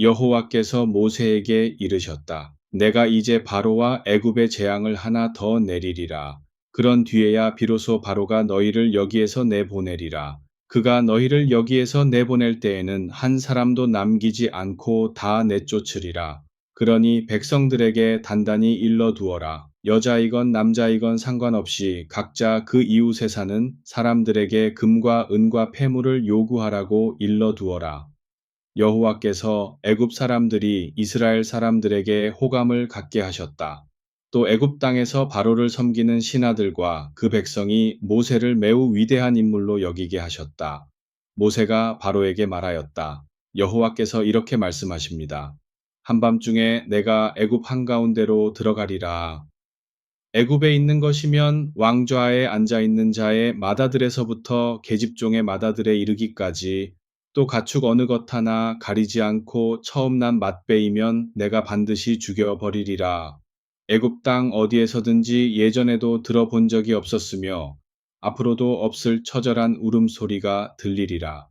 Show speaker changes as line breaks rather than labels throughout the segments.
여호와께서 모세에게 이르셨다. 내가 이제 바로와 애굽의 재앙을 하나 더 내리리라. 그런 뒤에야 비로소 바로가 너희를 여기에서 내보내리라. 그가 너희를 여기에서 내보낼 때에는 한 사람도 남기지 않고 다 내쫓으리라. 그러니 백성들에게 단단히 일러두어라. 여자이건 남자이건 상관없이 각자 그 이웃에 사는 사람들에게 금과 은과 폐물을 요구하라고 일러두어라. 여호와께서 애굽 사람들이 이스라엘 사람들에게 호감을 갖게 하셨다. 또 애굽 땅에서 바로를 섬기는 신하들과 그 백성이 모세를 매우 위대한 인물로 여기게 하셨다. 모세가 바로에게 말하였다. 여호와께서 이렇게 말씀하십니다. 한밤중에 내가 애굽 한가운데로 들어가리라. 애굽에 있는 것이면 왕좌에 앉아 있는 자의 맏아들에서부터 계집종의 맏아들에 이르기까지 또 가축 어느 것 하나 가리지 않고 처음 난 맏배이면 내가 반드시 죽여버리리라. 애굽 땅 어디에서든지 예전에도 들어본 적이 없었으며 앞으로도 없을 처절한 울음소리가 들리리라.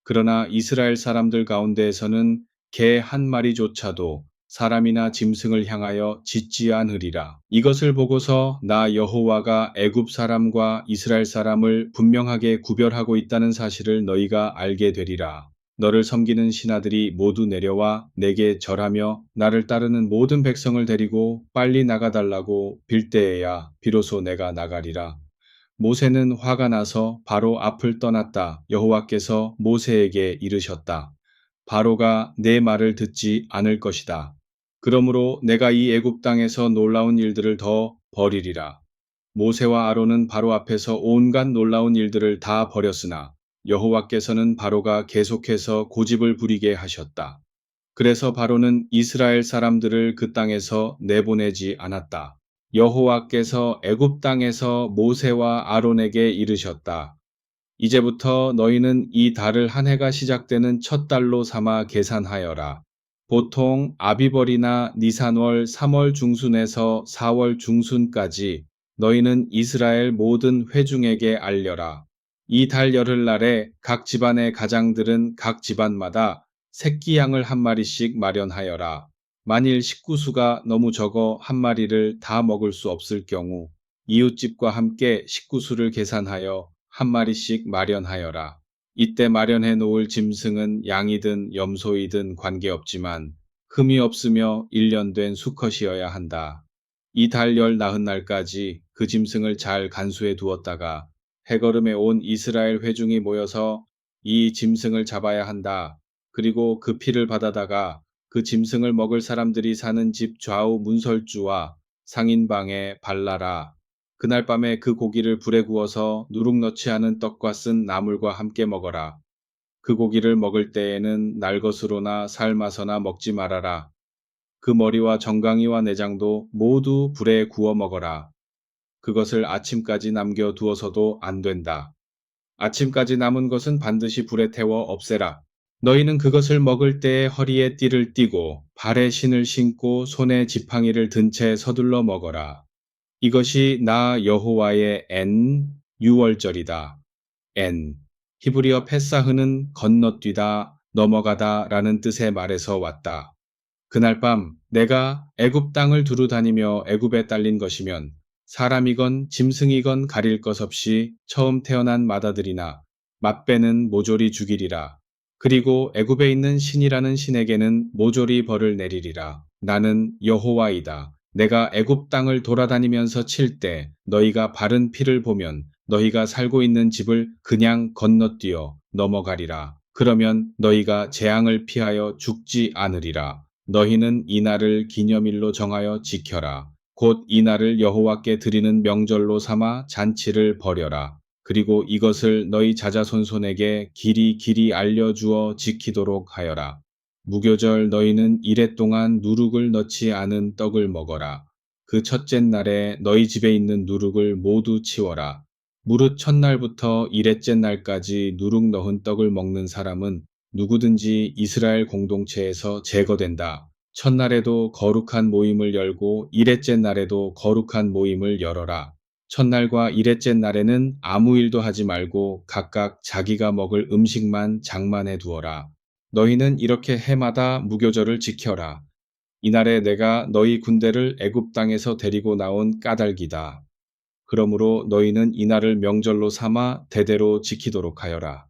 그러나 이스라엘 사람들 가운데에서는 개 한 마리조차도 사람이나 짐승을 향하여 짖지 않으리라. 이것을 보고서 나 여호와가 애굽 사람과 이스라엘 사람을 분명하게 구별하고 있다는 사실을 너희가 알게 되리라. 너를 섬기는 신하들이 모두 내려와 내게 절하며 나를 따르는 모든 백성을 데리고 빨리 나가달라고 빌 때에야 비로소 내가 나가리라. 모세는 화가 나서 바로 앞을 떠났다. 여호와께서 모세에게 이르셨다. 바로가 내 말을 듣지 않을 것이다. 그러므로 내가 이 애굽 땅에서 놀라운 일들을 더 벌이리라. 모세와 아론은 바로 앞에서 온갖 놀라운 일들을 다 벌였으나 여호와께서는 바로가 계속해서 고집을 부리게 하셨다. 그래서 바로는 이스라엘 사람들을 그 땅에서 내보내지 않았다. 여호와께서 애굽 땅에서 모세와 아론에게 이르셨다. 이제부터 너희는 이 달을 한 해가 시작되는 첫 달로 삼아 계산하여라. 보통 아비벌이나 니산월 3월 중순에서 4월 중순까지 너희는 이스라엘 모든 회중에게 알려라. 이 달 열흘날에 각 집안의 가장들은 각 집안마다 새끼 양을 한 마리씩 마련하여라. 만일 식구수가 너무 적어 한 마리를 다 먹을 수 없을 경우 이웃집과 함께 식구수를 계산하여 한 마리씩 마련하여라. 이때 마련해 놓을 짐승은 양이든 염소이든 관계없지만 흠이 없으며 1년 된 수컷이어야 한다. 이 달 열 나흔 날까지 그 짐승을 잘 간수해 두었다가 해걸음에 온 이스라엘 회중이 모여서 이 짐승을 잡아야 한다. 그리고 그 피를 받아다가 그 짐승을 먹을 사람들이 사는 집 좌우 문설주와 상인방에 발라라. 그날 밤에 그 고기를 불에 구워서 누룩 넣지 않은 떡과 쓴 나물과 함께 먹어라. 그 고기를 먹을 때에는 날것으로나 삶아서나 먹지 말아라. 그 머리와 정강이와 내장도 모두 불에 구워 먹어라. 그것을 아침까지 남겨 두어서도 안 된다. 아침까지 남은 것은 반드시 불에 태워 없애라. 너희는 그것을 먹을 때에 허리에 띠를 띠고 발에 신을 신고 손에 지팡이를 든 채 서둘러 먹어라. 이것이 나 여호와의 유월절이다. 히브리어 페사흐는 건너뛰다, 넘어가다 라는 뜻의 말에서 왔다. 그날 밤 내가 애굽 땅을 두루 다니며 애굽에 딸린 것이면 사람이건 짐승이건 가릴 것 없이 처음 태어난 맏아들이나 맏배는 모조리 죽이리라. 그리고 애굽에 있는 신이라는 신에게는 모조리 벌을 내리리라. 나는 여호와이다. 내가 애굽 땅을 돌아다니면서 칠 때 너희가 바른 피를 보면 너희가 살고 있는 집을 그냥 건너뛰어 넘어가리라. 그러면 너희가 재앙을 피하여 죽지 않으리라. 너희는 이 날을 기념일로 정하여 지켜라. 곧 이 날을 여호와께 드리는 명절로 삼아 잔치를 벌여라. 그리고 이것을 너희 자자손손에게 길이 알려주어 지키도록 하여라. 무교절 너희는 이레 동안 누룩을 넣지 않은 떡을 먹어라. 그 첫째 날에 너희 집에 있는 누룩을 모두 치워라. 무릇 첫날부터 이레째 날까지 누룩 넣은 떡을 먹는 사람은 누구든지 이스라엘 공동체에서 제거된다. 첫날에도 거룩한 모임을 열고 이레째 날에도 거룩한 모임을 열어라. 첫날과 이레째 날에는 아무 일도 하지 말고 각각 자기가 먹을 음식만 장만해 두어라. 너희는 이렇게 해마다 무교절을 지켜라. 이날에 내가 너희 군대를 애굽 땅에서 데리고 나온 까닭이다. 그러므로 너희는 이날을 명절로 삼아 대대로 지키도록 하여라.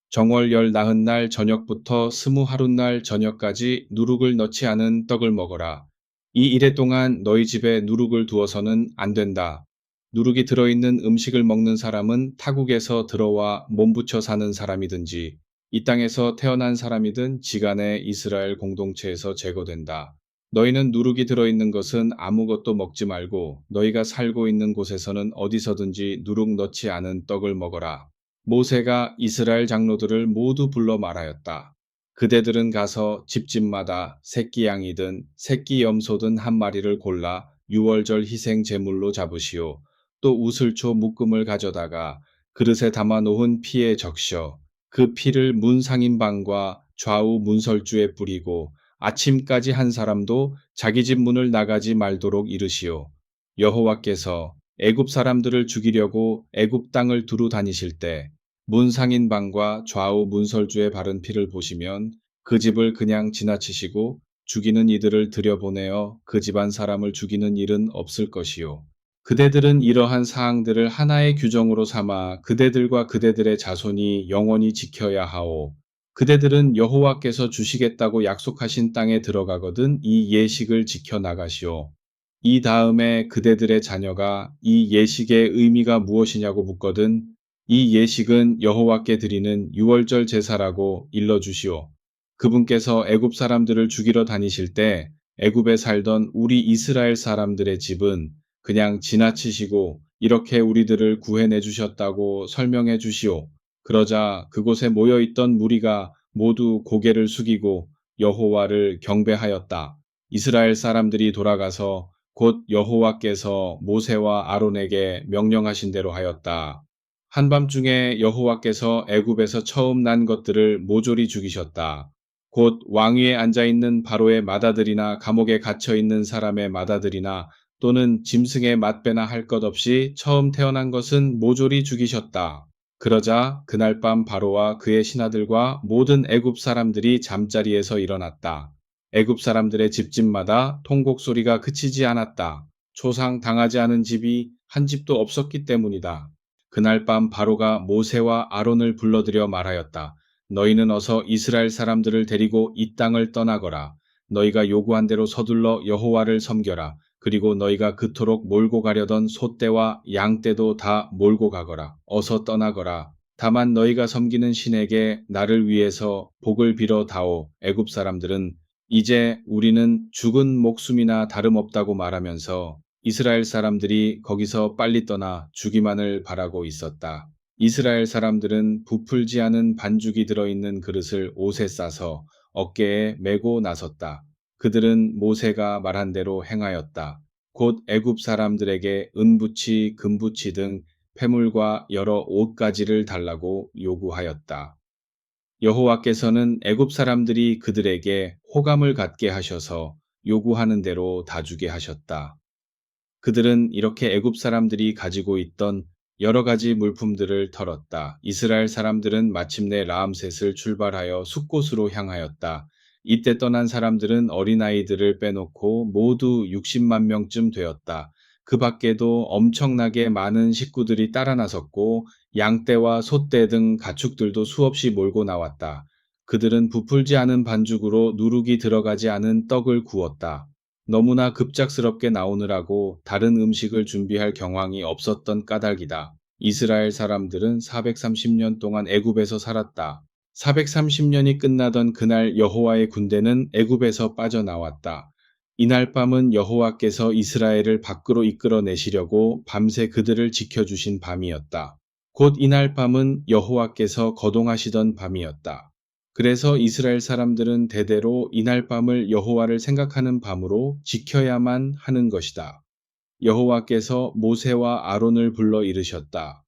정월 열 나흔날 저녁부터 스무 하룻날 저녁까지 누룩을 넣지 않은 떡을 먹어라. 이 일해 동안 너희 집에 누룩을 두어서는 안 된다. 누룩이 들어있는 음식을 먹는 사람은 타국에서 들어와 몸붙여 사는 사람이든지 이 땅에서 태어난 사람이든 지간의 이스라엘 공동체에서 제거된다. 너희는 누룩이 들어있는 것은 아무것도 먹지 말고 너희가 살고 있는 곳에서는 어디서든지 누룩 넣지 않은 떡을 먹어라. 모세가 이스라엘 장로들을 모두 불러 말하였다. 그대들은 가서 집집마다 새끼 양이든 새끼 염소든 한 마리를 골라 유월절 희생 제물로 잡으시오. 또 우슬초 묶음을 가져다가 그릇에 담아 놓은 피에 적셔 그 피를 문 상인방과 좌우 문설주에 뿌리고 아침까지 한 사람도 자기 집 문을 나가지 말도록 이르시오. 여호와께서 애굽 사람들을 죽이려고 애굽 땅을 두루 다니실 때 문상인방과 좌우 문설주에 바른 피를 보시면 그 집을 그냥 지나치시고 죽이는 이들을 들여보내어 그 집안 사람을 죽이는 일은 없을 것이요. 그대들은 이러한 사항들을 하나의 규정으로 삼아 그대들과 그대들의 자손이 영원히 지켜야 하오. 그대들은 여호와께서 주시겠다고 약속하신 땅에 들어가거든 이 예식을 지켜 나가시오. 이 다음에 그대들의 자녀가 이 예식의 의미가 무엇이냐고 묻거든 이 예식은 여호와께 드리는 유월절 제사라고 일러주시오. 그분께서 애굽 사람들을 죽이러 다니실 때 애굽에 살던 우리 이스라엘 사람들의 집은 그냥 지나치시고 이렇게 우리들을 구해내 주셨다고 설명해 주시오. 그러자 그곳에 모여있던 무리가 모두 고개를 숙이고 여호와를 경배하였다. 이스라엘 사람들이 돌아가서 곧 여호와께서 모세와 아론에게 명령하신 대로 하였다. 한밤중에 여호와께서 애굽에서 처음 난 것들을 모조리 죽이셨다. 곧 왕위에 앉아있는 바로의 맏아들이나 감옥에 갇혀있는 사람의 맏아들이나 또는 짐승의 맏배나 할 것 없이 처음 태어난 것은 모조리 죽이셨다. 그러자 그날 밤 바로와 그의 신하들과 모든 애굽 사람들이 잠자리에서 일어났다. 애굽 사람들의 집집마다 통곡 소리가 그치지 않았다. 초상 당하지 않은 집이 한 집도 없었기 때문이다. 그날 밤 바로가 모세와 아론을 불러들여 말하였다. 너희는 어서 이스라엘 사람들을 데리고 이 땅을 떠나거라. 너희가 요구한 대로 서둘러 여호와를 섬겨라. 그리고 너희가 그토록 몰고 가려던 소떼와 양떼도 다 몰고 가거라. 어서 떠나거라. 다만 너희가 섬기는 신에게 나를 위해서 복을 빌어 다오. 애굽 사람들은 이제 우리는 죽은 목숨이나 다름없다고 말하면서 이스라엘 사람들이 거기서 빨리 떠나 주기만을 바라고 있었다. 이스라엘 사람들은 부풀지 않은 반죽이 들어있는 그릇을 옷에 싸서 어깨에 메고 나섰다. 그들은 모세가 말한 대로 행하였다. 곧 애굽 사람들에게 은부치, 금부치 등 폐물과 여러 옷가지를 달라고 요구하였다. 여호와께서는 애굽 사람들이 그들에게 호감을 갖게 하셔서 요구하는 대로 다 주게 하셨다. 그들은 이렇게 애굽 사람들이 가지고 있던 여러 가지 물품들을 털었다. 이스라엘 사람들은 마침내 라암셋을 출발하여 숫곳으로 향하였다. 이때 떠난 사람들은 어린아이들을 빼놓고 모두 60만 명쯤 되었다. 그 밖에도 엄청나게 많은 식구들이 따라 나섰고 양떼와 소떼 등 가축들도 수없이 몰고 나왔다. 그들은 부풀지 않은 반죽으로 누룩이 들어가지 않은 떡을 구웠다. 너무나 급작스럽게 나오느라고 다른 음식을 준비할 경황이 없었던 까닭이다. 이스라엘 사람들은 430년 동안 애굽에서 살았다. 430년이 끝나던 그날 여호와의 군대는 애굽에서 빠져나왔다. 이날 밤은 여호와께서 이스라엘을 밖으로 이끌어내시려고 밤새 그들을 지켜주신 밤이었다. 곧 이날 밤은 여호와께서 거동하시던 밤이었다. 그래서 이스라엘 사람들은 대대로 이날 밤을 여호와를 생각하는 밤으로 지켜야만 하는 것이다. 여호와께서 모세와 아론을 불러 이르셨다.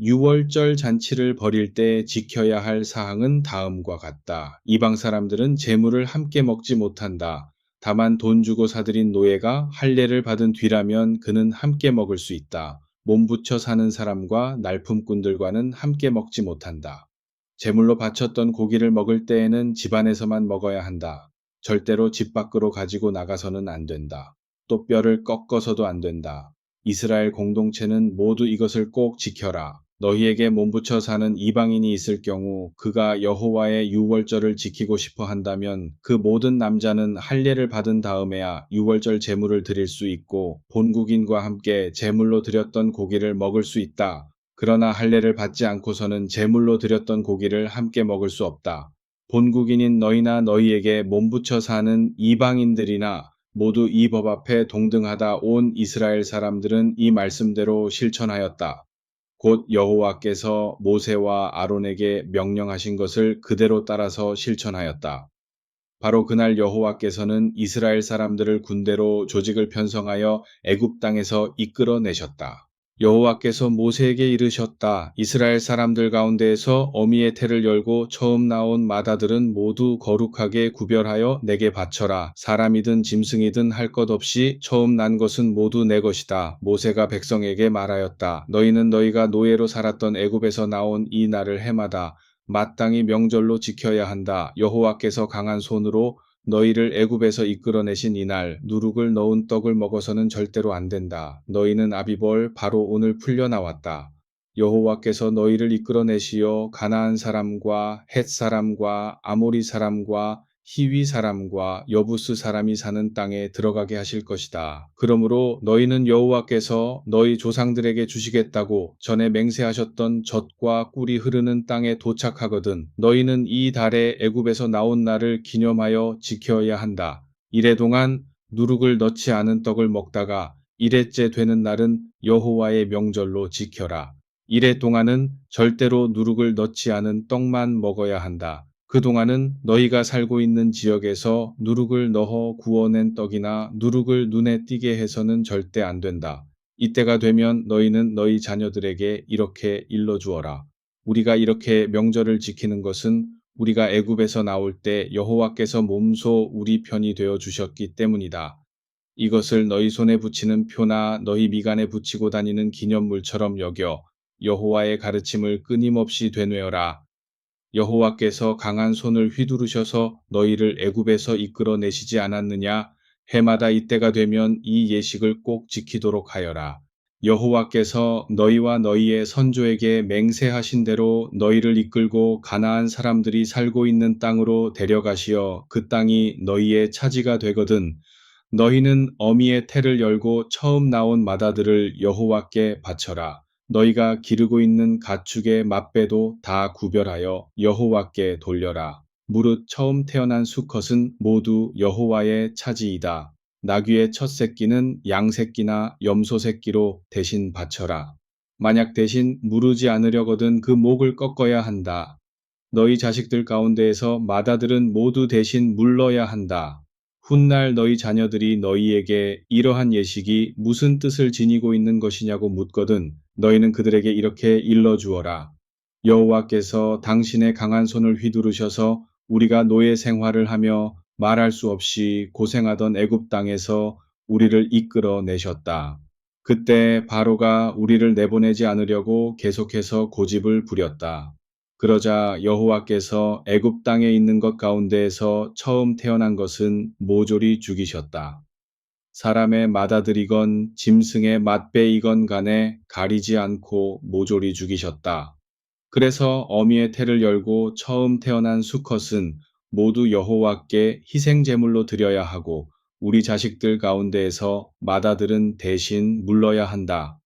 유월절 잔치를 벌일 때 지켜야 할 사항은 다음과 같다. 이방 사람들은 제물을 함께 먹지 못한다. 다만 돈 주고 사들인 노예가 할례를 받은 뒤라면 그는 함께 먹을 수 있다. 몸 붙여 사는 사람과 날품꾼들과는 함께 먹지 못한다. 제물로 바쳤던 고기를 먹을 때에는 집 안에서만 먹어야 한다. 절대로 집 밖으로 가지고 나가서는 안 된다. 또 뼈를 꺾어서도 안 된다. 이스라엘 공동체는 모두 이것을 꼭 지켜라. 너희에게 몸붙여 사는 이방인이 있을 경우 그가 여호와의 유월절을 지키고 싶어 한다면 그 모든 남자는 할례를 받은 다음에야 유월절 제물을 드릴 수 있고 본국인과 함께 제물로 드렸던 고기를 먹을 수 있다. 그러나 할례를 받지 않고서는 제물로 드렸던 고기를 함께 먹을 수 없다. 본국인인 너희나 너희에게 몸붙여 사는 이방인들이나 모두 이 법 앞에 동등하다. 온 이스라엘 사람들은 이 말씀대로 실천하였다. 곧 여호와께서 모세와 아론에게 명령하신 것을 그대로 따라서 실천하였다. 바로 그날 여호와께서는 이스라엘 사람들을 군대로 조직을 편성하여 애굽 땅에서 이끌어내셨다. 여호와께서 모세에게 이르셨다. 이스라엘 사람들 가운데에서 어미의 태를 열고 처음 나온 마다들은 모두 거룩하게 구별하여 내게 바쳐라. 사람이든 짐승이든 할 것 없이 처음 난 것은 모두 내 것이다. 모세가 백성에게 말하였다. 너희는 너희가 노예로 살았던 애굽에서 나온 이 날을 해마다 마땅히 명절로 지켜야 한다. 여호와께서 강한 손으로 너희를 애굽에서 이끌어내신 이날 누룩을 넣은 떡을 먹어서는 절대로 안 된다. 너희는 아비벌 바로 오늘 풀려 나왔다. 여호와께서 너희를 이끌어내시어 가나안 사람과 헷 사람과 아모리 사람과 히위 사람과 여부스 사람이 사는 땅에 들어가게 하실 것이다. 그러므로 너희는 여호와께서 너희 조상들에게 주시겠다고 전에 맹세하셨던 젖과 꿀이 흐르는 땅에 도착하거든 너희는 이 달에 애굽에서 나온 날을 기념하여 지켜야 한다. 이래 동안 누룩을 넣지 않은 떡을 먹다가 이래째 되는 날은 여호와의 명절로 지켜라. 이래 동안은 절대로 누룩을 넣지 않은 떡만 먹어야 한다. 그동안은 너희가 살고 있는 지역에서 누룩을 넣어 구워낸 떡이나 누룩을 눈에 띄게 해서는 절대 안 된다. 이때가 되면 너희는 너희 자녀들에게 이렇게 일러주어라. 우리가 이렇게 명절을 지키는 것은 우리가 애굽에서 나올 때 여호와께서 몸소 우리 편이 되어 주셨기 때문이다. 이것을 너희 손에 붙이는 표나 너희 미간에 붙이고 다니는 기념물처럼 여겨 여호와의 가르침을 끊임없이 되뇌어라. 여호와께서 강한 손을 휘두르셔서 너희를 애굽에서 이끌어내시지 않았느냐? 해마다 이때가 되면 이 예식을 꼭 지키도록 하여라. 여호와께서 너희와 너희의 선조에게 맹세하신 대로 너희를 이끌고 가나안 사람들이 살고 있는 땅으로 데려가시어 그 땅이 너희의 차지가 되거든. 너희는 어미의 태를 열고 처음 나온 마다들을 여호와께 바쳐라. 너희가 기르고 있는 가축의 맏배도 다 구별하여 여호와께 돌려라. 무릇 처음 태어난 수컷은 모두 여호와의 차지이다. 나귀의 첫 새끼는 양 새끼나 염소 새끼로 대신 바쳐라. 만약 대신 무르지 않으려거든 그 목을 꺾어야 한다. 너희 자식들 가운데에서 마다들은 모두 대신 물러야 한다. 훗날 너희 자녀들이 너희에게 이러한 예식이 무슨 뜻을 지니고 있는 것이냐고 묻거든 너희는 그들에게 이렇게 일러주어라. 여호와께서 당신의 강한 손을 휘두르셔서 우리가 노예 생활을 하며 말할 수 없이 고생하던 애굽 땅에서 우리를 이끌어 내셨다. 그때 바로가 우리를 내보내지 않으려고 계속해서 고집을 부렸다. 그러자 여호와께서 애굽 땅에 있는 것 가운데에서 처음 태어난 것은 모조리 죽이셨다. 사람의 맏아들이건 짐승의 맏배이건 간에 가리지 않고 모조리 죽이셨다. 그래서 어미의 태를 열고 처음 태어난 수컷은 모두 여호와께 희생 제물로 드려야 하고 우리 자식들 가운데에서 맏아들은 대신 물러야 한다.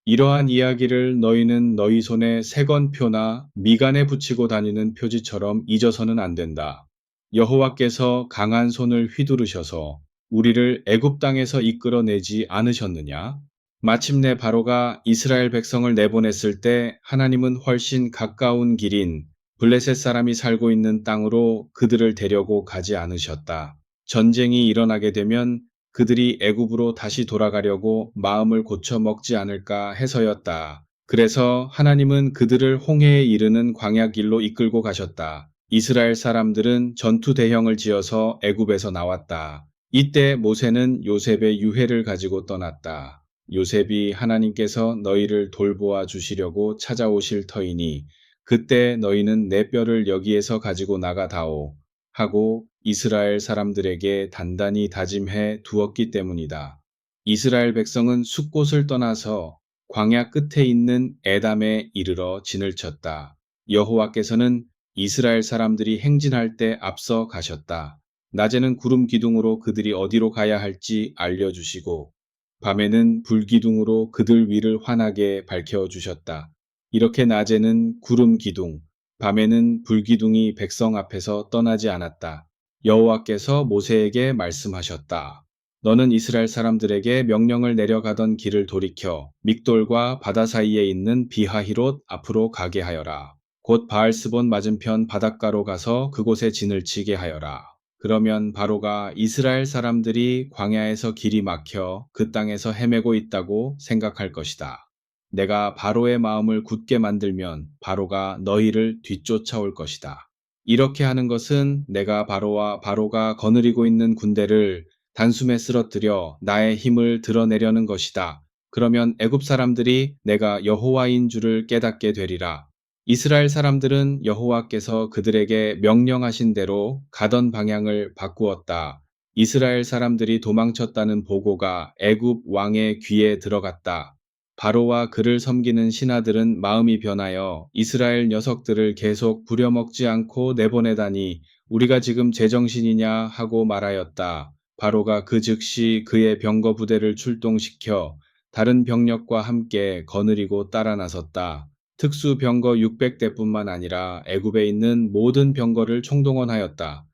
이러한 이야기를 너희는 너희 손에 색언표나 미간에 붙이고 다니는 표지처럼 잊어서는 안 된다. 여호와께서 강한 손을 휘두르셔서 우리를 애굽 땅에서 이끌어내지 않으셨느냐? 마침내 바로가 이스라엘 백성을 내보냈을 때 하나님은 훨씬 가까운 길인 블레셋 사람이 살고 있는 땅으로 그들을 데려고 가지 않으셨다. 전쟁이 일어나게 되면 그들이 애굽으로 다시 돌아가려고 마음을 고쳐 먹지 않을까 해서였다. 그래서 하나님은 그들을 홍해에 이르는 광야 길로 이끌고 가셨다. 이스라엘 사람들은 전투 대형을 지어서 애굽에서 나왔다. 이때 모세는 요셉의 유해를 가지고 떠났다. 요셉이 하나님께서 너희를 돌보아 주시려고 찾아오실 터이니 그때 너희는 내 뼈를 여기에서 가지고 나가다오 하고 이스라엘 사람들에게 단단히 다짐해 두었기 때문이다. 이스라엘 백성은 숫곳을 떠나서 광야 끝에 있는 에담에 이르러 진을 쳤다. 여호와께서는 이스라엘 사람들이 행진할 때 앞서 가셨다. 낮에는 구름 기둥으로 그들이 어디로 가야 할지 알려주시고 밤에는 불기둥으로 그들 위를 환하게 밝혀주셨다. 이렇게 낮에는 구름 기둥, 밤에는 불기둥이 백성 앞에서 떠나지 않았다. 여호와께서 모세에게 말씀하셨다. 너는 이스라엘 사람들에게 명령을 내려가던 길을 돌이켜 믹돌과 바다 사이에 있는 비하히롯 앞으로 가게 하여라. 곧 바알스본 맞은편 바닷가로 가서 그곳에 진을 치게 하여라. 그러면 바로가 이스라엘 사람들이 광야에서 길이 막혀 그 땅에서 헤매고 있다고 생각할 것이다. 내가 바로의 마음을 굳게 만들면 바로가 너희를 뒤쫓아올 것이다. 이렇게 하는 것은 내가 바로와 바로가 거느리고 있는 군대를 단숨에 쓰러뜨려 나의 힘을 드러내려는 것이다. 그러면 애굽 사람들이 내가 여호와인 줄을 깨닫게 되리라. 이스라엘 사람들은 여호와께서 그들에게 명령하신 대로 가던 방향을 바꾸었다. 이스라엘 사람들이 도망쳤다는 보고가 애굽 왕의 귀에 들어갔다. 바로와 그를 섬기는 신하들은 마음이 변하여 이스라엘 녀석들을 계속 부려먹지 않고 내보내다니 우리가 지금 제정신이냐 하고 말하였다. 바로가 그 즉시 그의 병거 부대를 출동시켜 다른 병력과 함께 거느리고 따라 나섰다. 특수 병거 600대뿐만 아니라 애굽에 있는 모든 병거를 총동원하였다.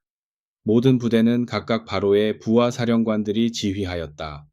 모든 부대는 각각 바로의 부하 사령관들이 지휘하였다.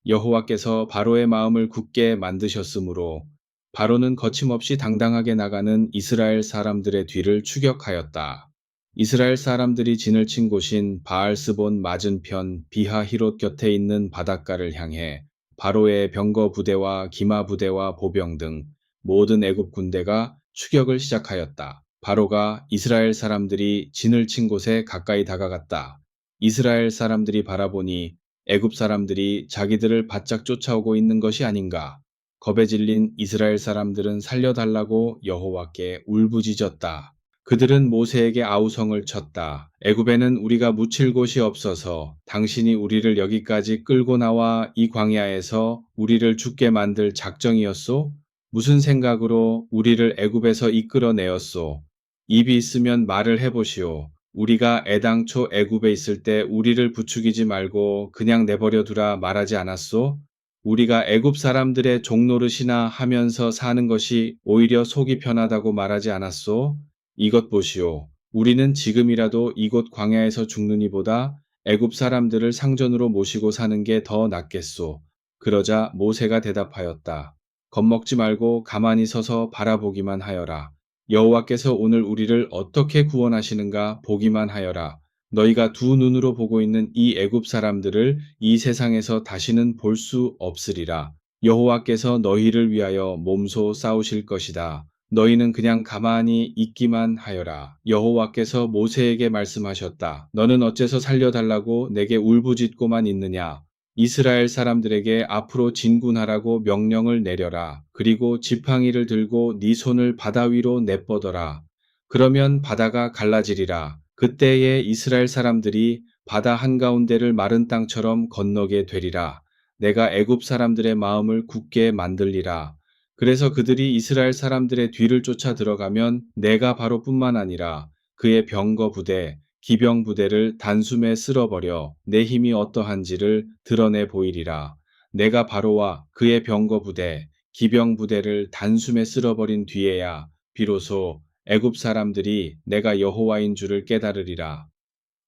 여호와께서 바로의 마음을 굳게 만드셨으므로 바로는 거침없이 당당하게 나가는 이스라엘 사람들의 뒤를 추격하였다. 이스라엘 사람들이 진을 친 곳인 바알스본 맞은편 비하히롯 곁에 있는 바닷가를 향해 바로의 병거 부대와 기마 부대와 보병 등 모든 애굽 군대가 추격을 시작하였다. 바로가 이스라엘 사람들이 진을 친 곳에 가까이 다가갔다. 이스라엘 사람들이 바라보니 애굽 사람들이 자기들을 바짝 쫓아오고 있는 것이 아닌가. 겁에 질린 이스라엘 사람들은 살려달라고 여호와께 울부짖었다. 그들은 모세에게 아우성을 쳤다. 애굽에는 우리가 묻힐 곳이 없어서 당신이 우리를 여기까지 끌고 나와 이 광야에서 우리를 죽게 만들 작정이었소? 무슨 생각으로 우리를 애굽에서 이끌어내었소? 입이 있으면 말을 해보시오. 우리가 애당초 애굽에 있을 때 우리를 부추기지 말고 그냥 내버려 두라 말하지 않았소? 우리가 애굽 사람들의 종노릇이나 하면서 사는 것이 오히려 속이 편하다고 말하지 않았소? 이것 보시오. 우리는 지금이라도 이곳 광야에서 죽느니보다 애굽 사람들을 상전으로 모시고 사는 게 더 낫겠소. 그러자 모세가 대답하였다. 겁먹지 말고 가만히 서서 바라보기만 하여라. 여호와께서 오늘 우리를 어떻게 구원하시는가 보기만 하여라. 너희가 두 눈으로 보고 있는 이 애굽 사람들을 이 세상에서 다시는 볼 수 없으리라. 여호와께서 너희를 위하여 몸소 싸우실 것이다. 너희는 그냥 가만히 있기만 하여라. 여호와께서 모세에게 말씀하셨다. 너는 어째서 살려달라고 내게 울부짖고만 있느냐. 이스라엘 사람들에게 앞으로 진군하라고 명령을 내려라. 그리고 지팡이를 들고 네 손을 바다 위로 내뻗어라. 그러면 바다가 갈라지리라. 그때에 이스라엘 사람들이 바다 한가운데를 마른 땅처럼 건너게 되리라. 내가 애굽 사람들의 마음을 굳게 만들리라. 그래서 그들이 이스라엘 사람들의 뒤를 쫓아 들어가면 내가 바로뿐만 아니라 그의 병거 부대, 기병 부대를 단숨에 쓸어버려 내 힘이 어떠한지를 드러내 보이리라. 내가 바로와 그의 병거 부대, 기병 부대를 단숨에 쓸어버린 뒤에야 비로소 애굽 사람들이 내가 여호와인 줄을 깨달으리라.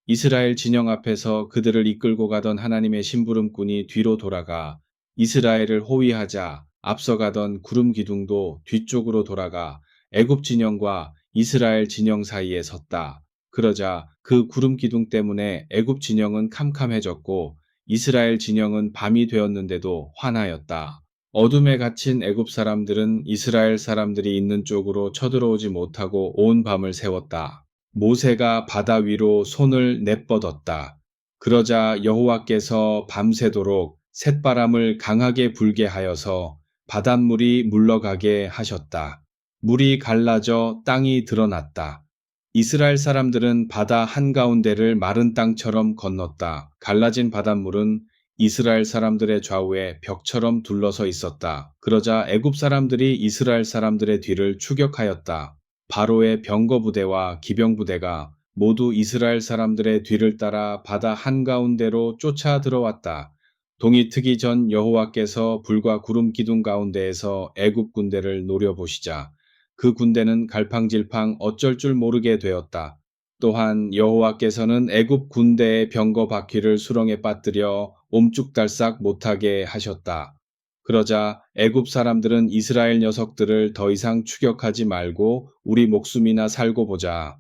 이스라엘 진영 앞에서 그들을 이끌고 가던 하나님의 심부름꾼이 뒤로 돌아가 이스라엘을 호위하자 앞서가던 구름 기둥도 뒤쪽으로 돌아가 애굽 진영과 이스라엘 진영 사이에 섰다. 그러자 그 구름 기둥 때문에 애굽 진영은 캄캄해졌고 이스라엘 진영은 밤이 되었는데도 환하였다. 어둠에 갇힌 애굽 사람들은 이스라엘 사람들이 있는 쪽으로 쳐들어오지 못하고 온 밤을 새웠다. 모세가 바다 위로 손을 내뻗었다. 그러자 여호와께서 밤새도록 쇳바람을 강하게 불게 하여서 바닷물이 물러가게 하셨다. 물이 갈라져 땅이 드러났다. 이스라엘 사람들은 바다 한가운데를 마른 땅처럼 건넜다. 갈라진 바닷물은 이스라엘 사람들의 좌우에 벽처럼 둘러서 있었다. 그러자 애굽 사람들이 이스라엘 사람들의 뒤를 추격하였다. 바로의 병거 부대와 기병 부대가 모두 이스라엘 사람들의 뒤를 따라 바다 한가운데로 쫓아 들어왔다. 동이 트기 전 여호와께서 불과 구름 기둥 가운데에서 애굽 군대를 노려보시자 그 군대는 갈팡질팡 어쩔 줄 모르게 되었다. 또한 여호와께서는 애굽 군대의 병거 바퀴를 수렁에 빠뜨려 옴쭉달싹 못하게 하셨다. 그러자 애굽 사람들은 이스라엘 녀석들을 더 이상 추격하지 말고 우리 목숨이나 살고 보자.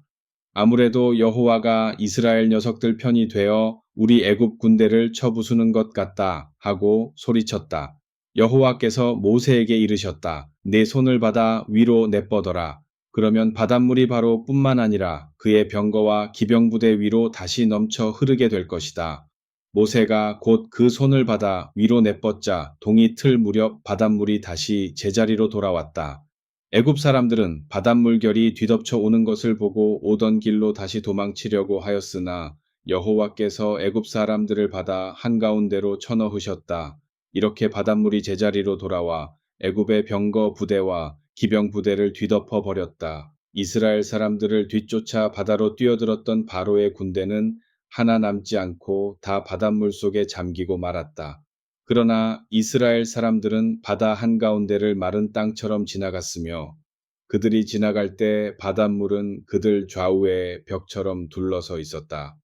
아무래도 여호와가 이스라엘 녀석들 편이 되어 우리 애굽 군대를 쳐부수는 것 같다 하고 소리쳤다. 여호와께서 모세에게 이르셨다. 내 손을 받아 위로 내뻗어라. 그러면 바닷물이 바로 뿐만 아니라 그의 병거와 기병부대 위로 다시 넘쳐 흐르게 될 것이다. 모세가 곧 그 손을 받아 위로 내뻗자 동이 틀 무렵 바닷물이 다시 제자리로 돌아왔다. 애굽 사람들은 바닷물결이 뒤덮쳐 오는 것을 보고 오던 길로 다시 도망치려고 하였으나 여호와께서 애굽 사람들을 바다 한가운데로 쳐넣으셨다. 이렇게 바닷물이 제자리로 돌아와 애굽의 병거 부대와 기병 부대를 뒤덮어 버렸다. 이스라엘 사람들을 뒤쫓아 바다로 뛰어들었던 바로의 군대는 하나 남지 않고 다 바닷물 속에 잠기고 말았다. 그러나 이스라엘 사람들은 바다 한가운데를 마른 땅처럼 지나갔으며 그들이 지나갈 때 바닷물은 그들 좌우에 벽처럼 둘러서 있었다.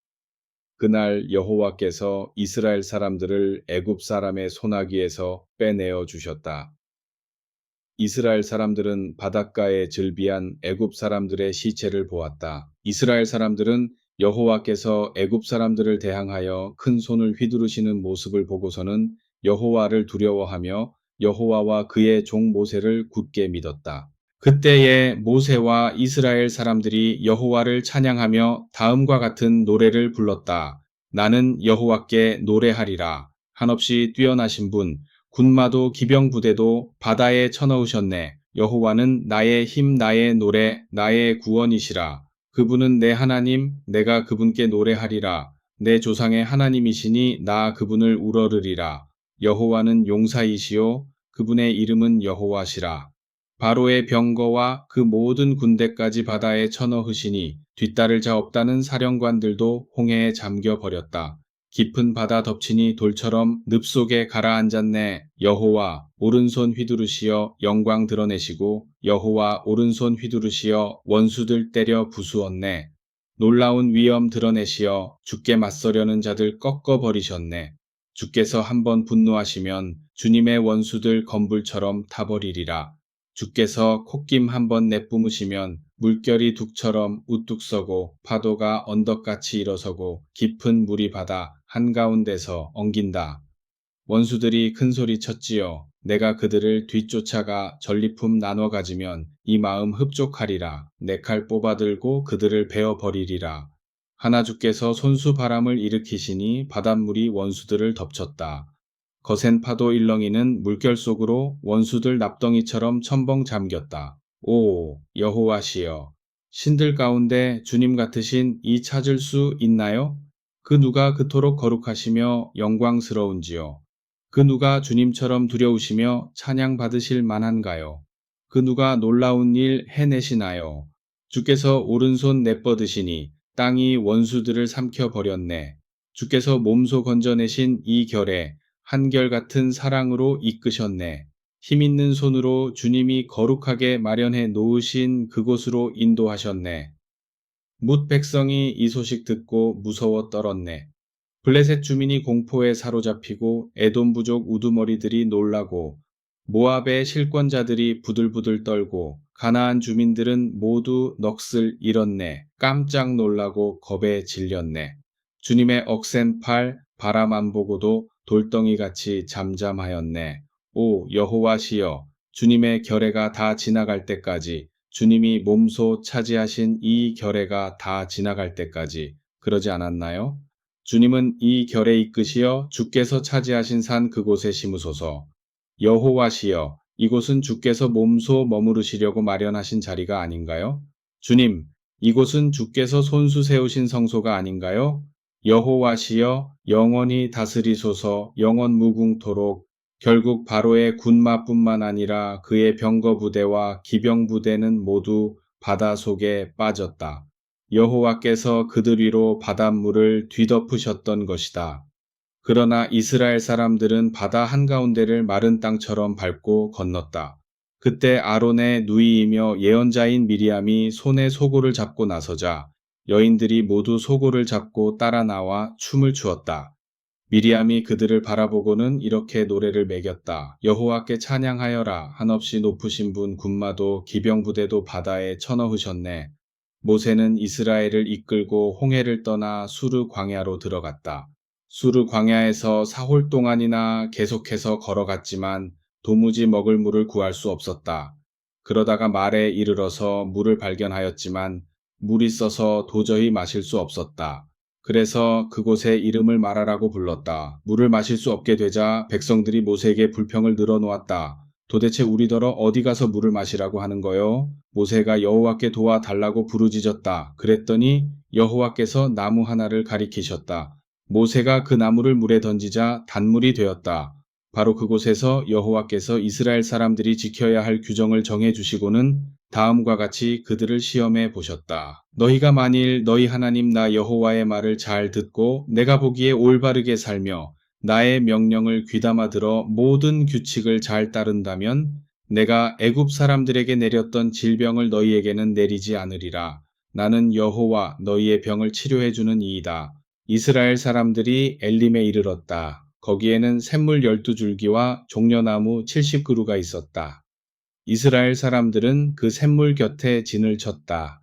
그날 여호와께서 이스라엘 사람들을 애굽 사람의 손아귀에서 빼내어 주셨다. 이스라엘 사람들은 바닷가에 즐비한 애굽 사람들의 시체를 보았다. 이스라엘 사람들은 여호와께서 애굽 사람들을 대항하여 큰 손을 휘두르시는 모습을 보고서는 여호와를 두려워하며 여호와와 그의 종 모세를 굳게 믿었다. 그때에 모세와 이스라엘 사람들이 여호와를 찬양하며 다음과 같은 노래를 불렀다. 나는 여호와께 노래하리라. 한없이 뛰어나신 분, 군마도 기병 부대도 바다에 쳐넣으셨네. 여호와는 나의 힘, 나의 노래, 나의 구원이시라. 그분은 내 하나님, 내가 그분께 노래하리라. 내 조상의 하나님이시니 나 그분을 우러르리라. 여호와는 용사이시요 그분의 이름은 여호와시라. 바로의 병거와 그 모든 군대까지 바다에 쳐넣으시니 뒷따를 자 없다는 사령관들도 홍해에 잠겨 버렸다. 깊은 바다 덮친이 돌처럼 늪 속에 가라앉았네. 여호와 오른손 휘두르시어 영광 드러내시고 여호와 오른손 휘두르시어 원수들 때려 부수었네. 놀라운 위엄 드러내시어 주께 맞서려는 자들 꺾어버리셨네. 주께서 한번 분노하시면 주님의 원수들 건불처럼 타버리리라. 주께서 콧김 한번 내뿜으시면 물결이 둑처럼 우뚝 서고 파도가 언덕같이 일어서고 깊은 물이 바다 한가운데서 엉긴다. 원수들이 큰 소리 쳤지요. 내가 그들을 뒤쫓아가 전리품 나눠 가지면 이 마음 흡족하리라. 내 칼 뽑아들고 그들을 베어 버리리라. 하나 주께서 손수 바람을 일으키시니 바닷물이 원수들을 덮쳤다. 거센 파도 일렁이는 물결 속으로 원수들 납덩이처럼 첨벙 잠겼다. 오, 여호와시여, 신들 가운데 주님 같으신 이 찾을 수 있나요? 그 누가 그토록 거룩하시며 영광스러운지요? 그 누가 주님처럼 두려우시며 찬양 받으실 만한가요? 그 누가 놀라운 일 해내시나요? 주께서 오른손 내뻗으시니 땅이 원수들을 삼켜 버렸네. 주께서 몸소 건져내신 이 결에 한결같은 사랑으로 이끄셨네. 힘있는 손으로 주님이 거룩하게 마련해 놓으신 그곳으로 인도하셨네. 뭇 백성이 이 소식 듣고 무서워 떨었네. 블레셋 주민이 공포에 사로잡히고 에돔 부족 우두머리들이 놀라고 모압의 실권자들이 부들부들 떨고 가나안 주민들은 모두 넋을 잃었네. 깜짝 놀라고 겁에 질렸네. 주님의 억센 팔 바람 안 보고도 돌덩이같이 잠잠하였네. 오 여호와시여, 주님의 결례가 다 지나갈 때까지, 주님이 몸소 차지하신 이 결례가 다 지나갈 때까지 그러지 않았나요? 주님은 이 결에 이끄시어 주께서 차지하신 산 그곳에 심으소서. 여호와시여, 이곳은 주께서 몸소 머무르시려고 마련하신 자리가 아닌가요? 주님, 이곳은 주께서 손수 세우신 성소가 아닌가요? 여호와시여 영원히 다스리소서. 영원 무궁토록. 결국 바로의 군마뿐만 아니라 그의 병거 부대와 기병 부대는 모두 바다 속에 빠졌다. 여호와께서 그들 위로 바닷물을 뒤덮으셨던 것이다. 그러나 이스라엘 사람들은 바다 한가운데를 마른 땅처럼 밟고 건넜다. 그때 아론의 누이이며 예언자인 미리암이 손에 소고를 잡고 나서자 여인들이 모두 소고를 잡고 따라 나와 춤을 추었다. 미리암이 그들을 바라보고는 이렇게 노래를 매겼다. 여호와께 찬양하여라. 한없이 높으신 분, 군마도 기병부대도 바다에 쳐넣으셨네. 모세는 이스라엘을 이끌고 홍해를 떠나 수르 광야로 들어갔다. 수르 광야에서 4홀 동안이나 계속해서 걸어갔지만 도무지 먹을 물을 구할 수 없었다. 그러다가 말에 이르러서 물을 발견하였지만 물이 써서 도저히 마실 수 없었다. 그래서 그곳에 이름을 마라라고 불렀다. 물을 마실 수 없게 되자 백성들이 모세에게 불평을 늘어놓았다. 도대체 우리더러 어디 가서 물을 마시라고 하는 거요? 모세가 여호와께 도와달라고 부르짖었다. 그랬더니 여호와께서 나무 하나를 가리키셨다. 모세가 그 나무를 물에 던지자 단물이 되었다. 바로 그곳에서 여호와께서 이스라엘 사람들이 지켜야 할 규정을 정해 주시고는 다음과 같이 그들을 시험해 보셨다. 너희가 만일 너희 하나님 나 여호와의 말을 잘 듣고 내가 보기에 올바르게 살며 나의 명령을 귀담아 들어 모든 규칙을 잘 따른다면 내가 애굽 사람들에게 내렸던 질병을 너희에게는 내리지 않으리라. 나는 여호와 너희의 병을 치료해 주는 이이다. 이스라엘 사람들이 엘림에 이르렀다. 거기에는 샘물 12줄기와 종려나무 70그루가 있었다. 이스라엘 사람들은 그 샘물 곁에 진을 쳤다.